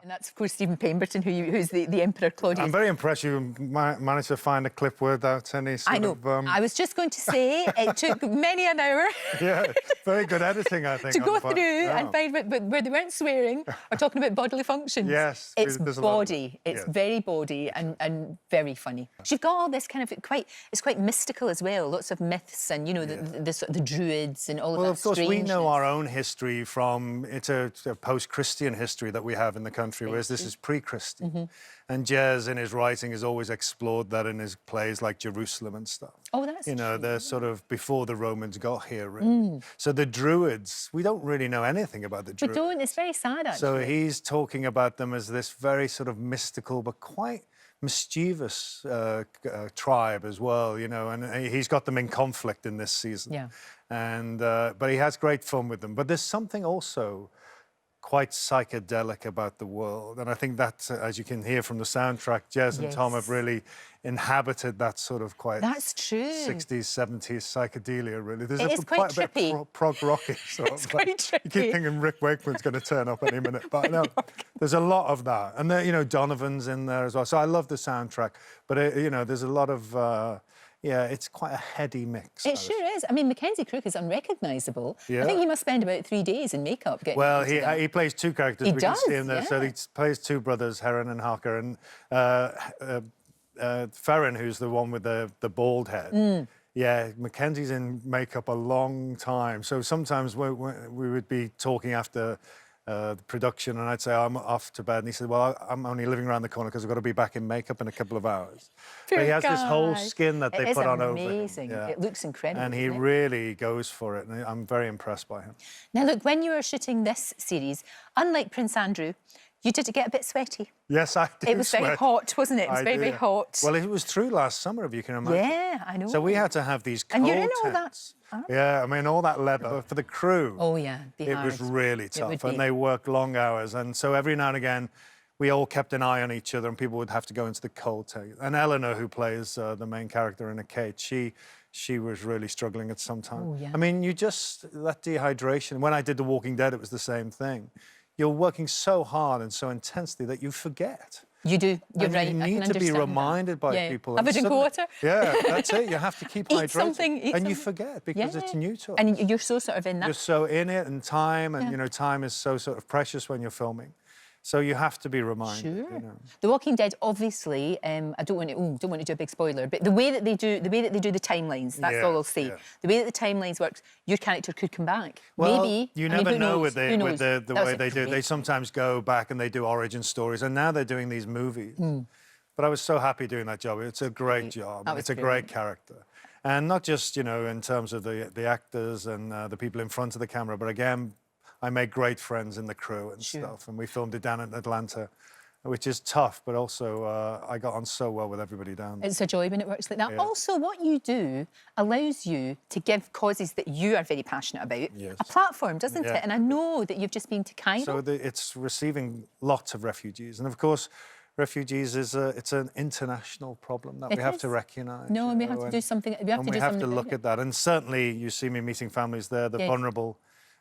And that's, of course, Stephen Pemberton, who's the Emperor Claudius. I'm very impressed you managed to find a clip without any sort of... I was just going to say, it took many an hour... Yeah, very good editing, I think. to go through and find but where they weren't swearing or talking about bodily functions. Yes. It's body. It's very body and very funny. You've got all this kind of it's quite mystical as well. Lots of myths and, you know, the sort of the druids and all of that. Well, of course, we know strangeness. our own history from... It's a post-Christian history that we have in the country, whereas this is pre-Christian. And Jez, in his writing, has always explored that in his plays like Jerusalem and stuff. Oh, that's You know, true. they're sort of before the Romans got here, really. So the Druids, we don't really know anything about the Druids. We don't. It's very sad, actually. So he's talking about them as this very sort of mystical but quite mischievous tribe as well, you know, and he's got them in conflict in this season. Yeah. And but he has great fun with them. But there's something also quite psychedelic about the world, and I think that, as you can hear from the soundtrack, Jez and Tom have really inhabited that sort of quite... That's true. 60s, 70s psychedelia, really. There's It is quite a bit of prog rocky sort It's of. quite You trippy. keep thinking Rick Wakeman's going to turn up any minute, but no, there's a lot of that, and there, you know, Donovan's in there as well. So I love the soundtrack, but you know, there's a lot of. Yeah, it's quite a heady mix. It sure is. I mean, Mackenzie Crook is unrecognisable. Yeah. I think he must spend about 3 days in makeup getting... Well, he plays two characters. He we does, can see him there. yeah. So he plays two brothers, Heron and Harker, and Ferrin, who's the one with the bald head. Yeah, Mackenzie's in makeup a long time. So sometimes we would be talking after the production, and I'd say, I'm off to bed. And he said, well, I'm only living around the corner because I've got to be back in makeup in a couple of hours. But he has this whole skin that they put on over him. It is amazing. Yeah. It looks incredible. And he really goes for it, and I'm very impressed by him. Now, look, when you were shooting this series, unlike Prince Andrew, you did get a bit sweaty. Yes, I did. It was very hot, wasn't it? It was very hot. Well, it was true last summer, if you can imagine. Yeah, I know. So we had to have these cold And you're in all that. tents. Yeah, I mean, all that leather for the crew. Oh, yeah, it was really tough, and be. they worked long hours. And so every now and again, we all kept an eye on each other, and people would have to go into the cold tent. And Eleanor, who plays the main character in A Kate, she was really struggling at some time. Oh, yeah. I mean, that dehydration. When I did The Walking Dead, it was the same thing. You're working so hard and so intensely that you forget. You do. You're right. You need to be reminded by people. Have a drink of water. Yeah, that's it. You have to keep Eat hydrated. something. You forget because it's new to us. And you're so sort of in that. You're so in it, and time, and you know, time is so sort of precious when you're filming. So you have to be reminded. Sure. You know. The Walking Dead, obviously, I don't want to do a big spoiler, but the way that they do the timelines, that's all I'll say. Yeah. The way that the timelines works, your character could come back. Well, maybe. You never know with the way they do. Great. They sometimes go back and they do origin stories, and now they're doing these movies. But I was so happy doing that job. It's a great job. It's a great character. And not just, you know, in terms of the actors and the people in front of the camera, but again, I made great friends in the crew and stuff. And we filmed it down in Atlanta, which is tough, but also I got on so well with everybody down there. It's a joy when it works like that. Yeah. Also, what you do allows you to give causes that you are very passionate about a platform, doesn't it? And I know that you've just been to Cairo. So it's receiving lots of refugees. And of course, refugees it's an international problem that we have to recognise. No, and we have to do something. We have to look at that. And certainly, you see me meeting families there, the vulnerable.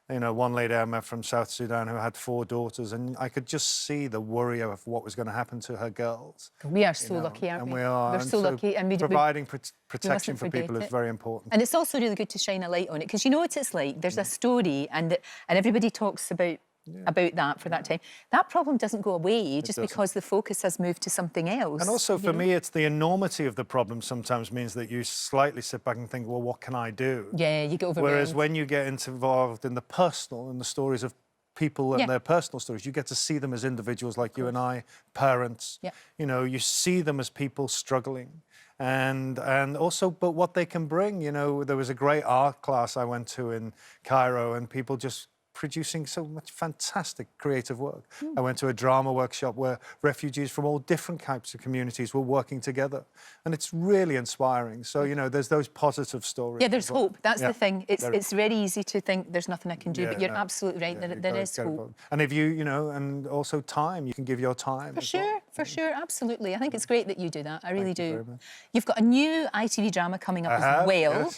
You know, one lady I met from South Sudan who had 4 daughters, and I could just see the worry of what was going to happen to her girls. We are so lucky, aren't we? And we are. We're so lucky. And providing protection for people is very important. And it's also really good to shine a light on it, because you know what it's like. There's a story, and everybody talks about that for that time. That problem doesn't go away just because the focus has moved to something else. And also, for me, it's the enormity of the problem sometimes means that you slightly sit back and think, well, what can I do? Yeah, you get overwhelmed. Whereas when you get involved in the personal, in the stories of people and their personal stories, you get to see them as individuals like you and I, parents. Yeah. You know, you see them as people struggling. And also, but what they can bring, you know, there was a great art class I went to in Cairo, and people just producing so much fantastic creative work. I went to a drama workshop where refugees from all different types of communities were working together, and it's really inspiring. So, you know, there's those positive stories. Yeah, there's hope. That's the thing. It's very easy to think there's nothing I can do, but you're absolutely right. There is hope. And if you know, and also time, you can give your time. For sure, absolutely. I think it's great that you do that. I really do. You've got a new ITV drama coming up as well,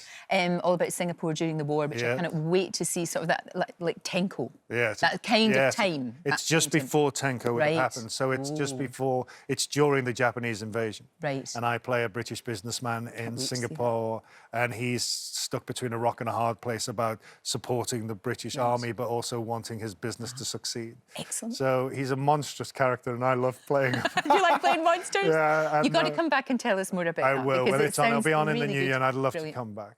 all about Singapore during the war, which I cannot wait to see. Sort of that, like Tenko. Yeah, That kind of time. It's just before Tenko would have happened. So it's just before, it's during the Japanese invasion. Right. And I play a British businessman in Singapore, and he's stuck between a rock and a hard place about supporting the British army, but also wanting his business to succeed. Excellent. So he's a monstrous character, and I love playing him. You like playing monsters? Yeah. You've got to come back and tell us more about that. I will. When it's on, it'll be on in the new year, and I'd love to come back.